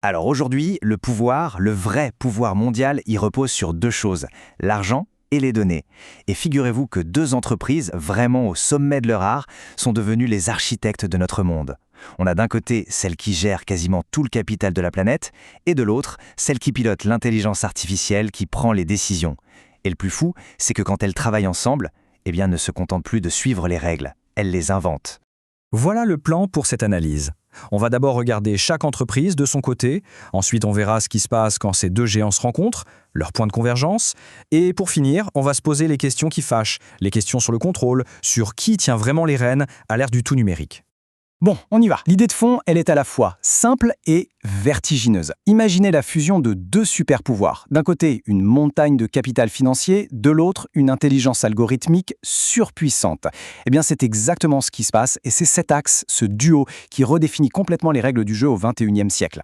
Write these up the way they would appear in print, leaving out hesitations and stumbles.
Alors aujourd'hui, le pouvoir, le vrai pouvoir mondial, il repose sur deux choses, l'argent et les données. Et figurez-vous que deux entreprises, vraiment au sommet de leur art, sont devenues les architectes de notre monde. On a d'un côté celle qui gère quasiment tout le capital de la planète, et de l'autre, celle qui pilote l'intelligence artificielle qui prend les décisions. Et le plus fou, c'est que quand elles travaillent ensemble, eh bien, ne se contentent plus de suivre les règles, elles les inventent. Voilà le plan pour cette analyse. On va d'abord regarder chaque entreprise de son côté, ensuite on verra ce qui se passe quand ces deux géants se rencontrent, leurs points de convergence, et pour finir, on va se poser les questions qui fâchent, les questions sur le contrôle, sur qui tient vraiment les rênes à l'ère du tout numérique. Bon, on y va. L'idée de fond, elle est à la fois simple et vertigineuse. Imaginez la fusion de deux super-pouvoirs. D'un côté, une montagne de capital financier, de l'autre, une intelligence algorithmique surpuissante. Eh bien, c'est exactement ce qui se passe et c'est cet axe, ce duo, qui redéfinit complètement les règles du jeu au XXIe siècle.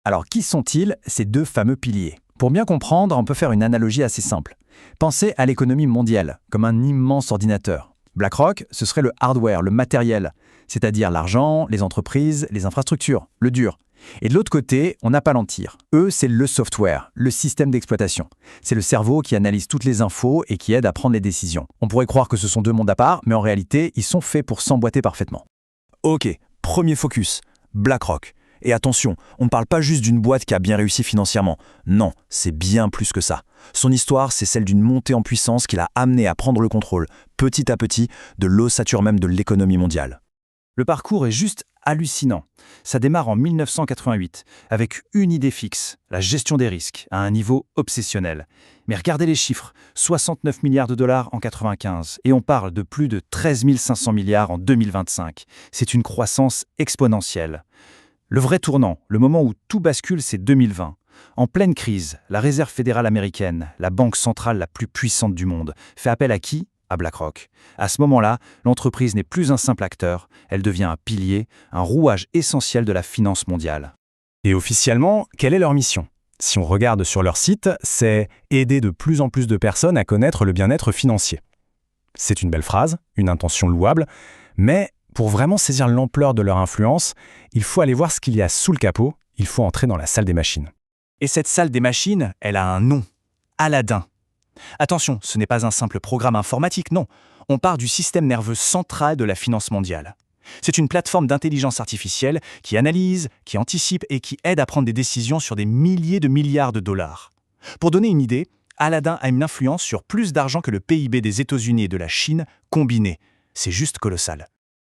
Alors, qui sont-ils, ces deux fameux piliers? Pour bien comprendre, on peut faire une analogie assez simple. Pensez à l'économie mondiale, comme un immense ordinateur. BlackRock, ce serait le hardware, le matériel, c'est-à-dire l'argent, les entreprises, les infrastructures, le dur. Et de l'autre côté, on a Palantir. Eux, c'est le software, le système d'exploitation. C'est le cerveau qui analyse toutes les infos et qui aide à prendre les décisions. On pourrait croire que ce sont deux mondes à part, mais en réalité, ils sont faits pour s'emboîter parfaitement. Ok, premier focus, BlackRock. Et attention, on ne parle pas juste d'une boîte qui a bien réussi financièrement. Non, c'est bien plus que ça. Son histoire, c'est celle d'une montée en puissance qui l'a amené à prendre le contrôle, petit à petit, de l'ossature même de l'économie mondiale. Le parcours est juste hallucinant. Ça démarre en 1988, avec une idée fixe, la gestion des risques, à un niveau obsessionnel. Mais regardez les chiffres, 69 milliards de dollars en 1995, et on parle de plus de 13 500 milliards en 2025. C'est une croissance exponentielle. Le vrai tournant, le moment où tout bascule, c'est 2020. En pleine crise, la Réserve fédérale américaine, la banque centrale la plus puissante du monde, fait appel à qui? À BlackRock. À ce moment-là, l'entreprise n'est plus un simple acteur, elle devient un pilier, un rouage essentiel de la finance mondiale. Et officiellement, quelle est leur mission? Si on regarde sur leur site, c'est aider de plus en plus de personnes à connaître le bien-être financier. C'est une belle phrase, une intention louable, mais pour vraiment saisir l'ampleur de leur influence, il faut aller voir ce qu'il y a sous le capot, il faut entrer dans la salle des machines. Et cette salle des machines, elle a un nom, Aladdin. Attention, ce n'est pas un simple programme informatique, non. On part du système nerveux central de la finance mondiale. C'est une plateforme d'intelligence artificielle qui analyse, qui anticipe et qui aide à prendre des décisions sur des milliers de milliards de dollars. Pour donner une idée, Aladdin a une influence sur plus d'argent que le PIB des États-Unis et de la Chine combinés. C'est juste colossal.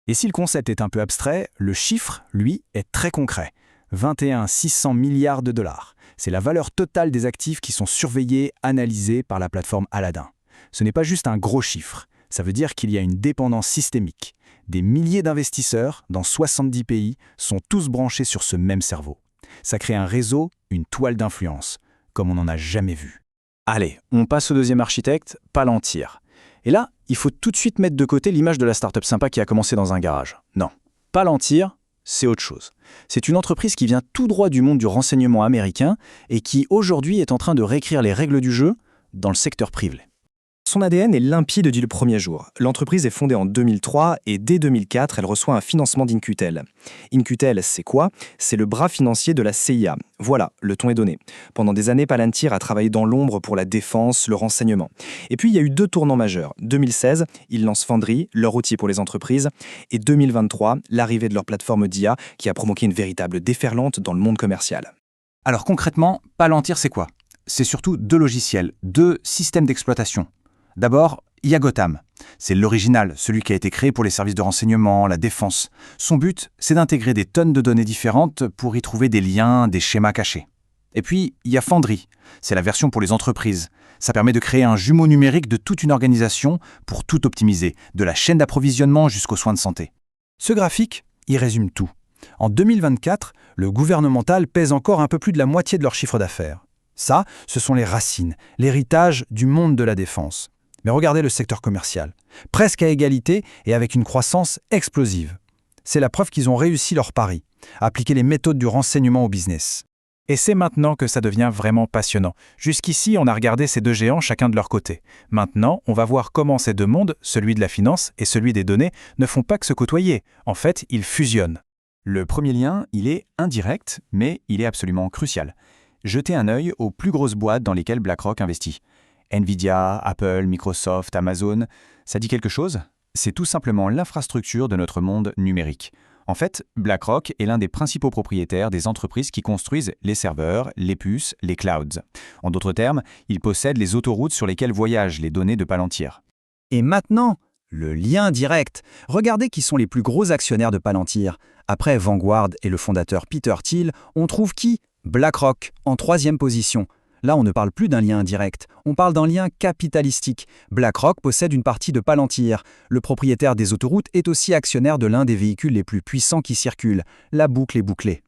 Et si le concept est un peu abstrait, le chiffre, lui, est très concret. 21 600 milliards de dollars. C'est la valeur totale des actifs qui sont surveillés, analysés par la plateforme Aladdin. Ce n'est pas juste un gros chiffre. Ça veut dire qu'il y a une dépendance systémique. Des milliers d'investisseurs, dans 70 pays, sont tous branchés sur ce même cerveau. Ça crée un réseau, une toile d'influence, comme on n'en a jamais vu. Allez, on passe au deuxième architecte, Palantir. Et là, il faut tout de suite mettre de côté l'image de la start-up sympa qui a commencé dans un garage. Non, Palantir, c'est autre chose. C'est une entreprise qui vient tout droit du monde du renseignement américain et qui, aujourd'hui, est en train de réécrire les règles du jeu dans le secteur privé. Son ADN est limpide dès le premier jour. L'entreprise est fondée en 2003 et dès 2004, elle reçoit un financement d'In-Q-Tel. In-Q-Tel, c'est quoi? C'est le bras financier de la CIA. Voilà, le ton est donné. Pendant des années, Palantir a travaillé dans l'ombre pour la défense, le renseignement. Et puis, il y a eu deux tournants majeurs. 2016, ils lancent Foundry, leur outil pour les entreprises. Et 2023, l'arrivée de leur plateforme d'IA qui a provoqué une véritable déferlante dans le monde commercial. Alors concrètement, Palantir, c'est quoi? C'est surtout deux logiciels, deux systèmes d'exploitation. D'abord, il y a Gotham. C'est l'original, celui qui a été créé pour les services de renseignement, la défense. Son but, c'est d'intégrer des tonnes de données différentes pour y trouver des liens, des schémas cachés. Et puis, il y a Foundry. C'est la version pour les entreprises. Ça permet de créer un jumeau numérique de toute une organisation pour tout optimiser, de la chaîne d'approvisionnement jusqu'aux soins de santé. Ce graphique, il résume tout. En 2024, le gouvernemental pèse encore un peu plus de la moitié de leur chiffre d'affaires. Ça, ce sont les racines, l'héritage du monde de la défense. Mais regardez le secteur commercial, presque à égalité et avec une croissance explosive. C'est la preuve qu'ils ont réussi leur pari, appliquer les méthodes du renseignement au business. Et c'est maintenant que ça devient vraiment passionnant. Jusqu'ici, on a regardé ces deux géants chacun de leur côté. Maintenant, on va voir comment ces deux mondes, celui de la finance et celui des données, ne font pas que se côtoyer. En fait, ils fusionnent. Le premier lien, il est indirect, mais il est absolument crucial. Jetez un œil aux plus grosses boîtes dans lesquelles BlackRock investit. Nvidia, Apple, Microsoft, Amazon, ça dit quelque chose? C'est tout simplement l'infrastructure de notre monde numérique. En fait, BlackRock est l'un des principaux propriétaires des entreprises qui construisent les serveurs, les puces, les clouds. En d'autres termes, il possède les autoroutes sur lesquelles voyagent les données de Palantir. Et maintenant, le lien direct. Regardez qui sont les plus gros actionnaires de Palantir. Après Vanguard et le fondateur Peter Thiel, on trouve qui? BlackRock, en 3e position. Là, on ne parle plus d'un lien indirect, on parle d'un lien capitalistique. BlackRock possède une partie de Palantir. Le propriétaire des autoroutes est aussi actionnaire de l'un des véhicules les plus puissants qui circulent. La boucle est bouclée.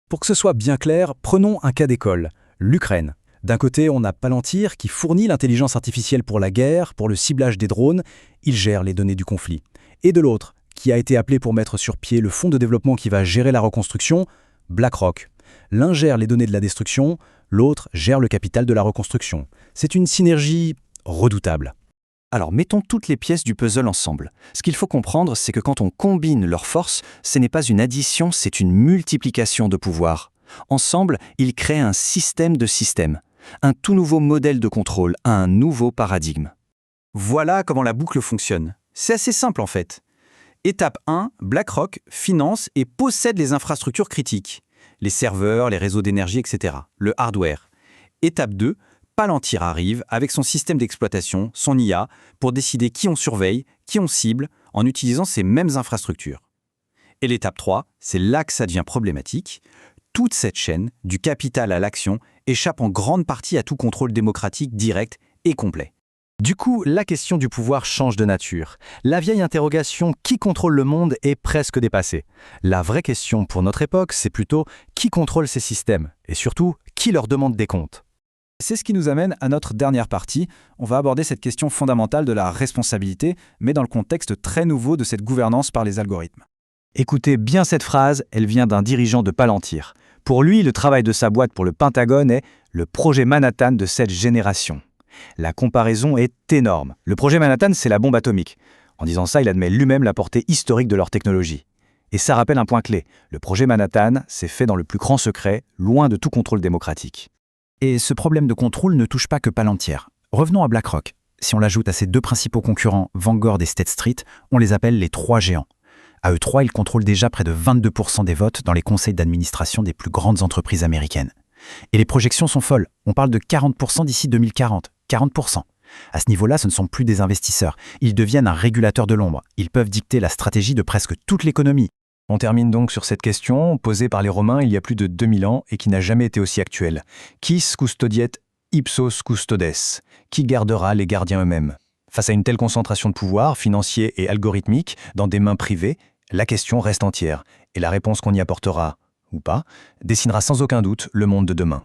Pour que ce soit bien clair, prenons un cas d'école, l'Ukraine. D'un côté, on a Palantir qui fournit l'intelligence artificielle pour la guerre, pour le ciblage des drones, il gère les données du conflit. Et de l'autre, qui a été appelé pour mettre sur pied le fonds de développement qui va gérer la reconstruction, BlackRock. L'un gère les données de la destruction, l'autre gère le capital de la reconstruction. C'est une synergie redoutable. Alors mettons toutes les pièces du puzzle ensemble. Ce qu'il faut comprendre, c'est que quand on combine leurs forces, ce n'est pas une addition, c'est une multiplication de pouvoir. Ensemble, ils créent un système de systèmes, un tout nouveau modèle de contrôle, un nouveau paradigme. Voilà comment la boucle fonctionne. C'est assez simple en fait. Étape 1, BlackRock finance et possède les infrastructures critiques. Les serveurs, les réseaux d'énergie, etc. Le hardware. Étape 2, Palantir arrive avec son système d'exploitation, son IA, pour décider qui on surveille, qui on cible, en utilisant ces mêmes infrastructures. Et l'étape 3, c'est là que ça devient problématique. Toute cette chaîne, du capital à l'action, échappe en grande partie à tout contrôle démocratique direct et complet. Du coup, la question du pouvoir change de nature. La vieille interrogation « qui contrôle le monde ?» est presque dépassée. La vraie question pour notre époque, c'est plutôt « qui contrôle ces systèmes ?» et surtout « qui leur demande des comptes ?» C'est ce qui nous amène à notre dernière partie. On va aborder cette question fondamentale de la responsabilité, mais dans le contexte très nouveau de cette gouvernance par les algorithmes. Écoutez bien cette phrase, elle vient d'un dirigeant de Palantir. Pour lui, le travail de sa boîte pour le Pentagone est « le projet Manhattan de cette génération ». La comparaison est énorme. Le projet Manhattan, c'est la bombe atomique. En disant ça, il admet lui-même la portée historique de leur technologie. Et ça rappelle un point clé. Le projet Manhattan, c'est fait dans le plus grand secret, loin de tout contrôle démocratique. Et ce problème de contrôle ne touche pas que Palantir. Revenons à BlackRock. Si on l'ajoute à ses deux principaux concurrents, Vanguard et State Street, on les appelle les trois géants. À eux trois, ils contrôlent déjà près de 22% des votes dans les conseils d'administration des plus grandes entreprises américaines. Et les projections sont folles. On parle de 40% d'ici 2040. 40%. À ce niveau-là, ce ne sont plus des investisseurs. Ils deviennent un régulateur de l'ombre. Ils peuvent dicter la stratégie de presque toute l'économie. On termine donc sur cette question, posée par les Romains il y a plus de 2000 ans et qui n'a jamais été aussi actuelle. Quis custodiet ipsos custodes? Qui gardera les gardiens eux-mêmes? Face à une telle concentration de pouvoir, financier et algorithmique, dans des mains privées, la question reste entière. Et la réponse qu'on y apportera, ou pas, dessinera sans aucun doute le monde de demain.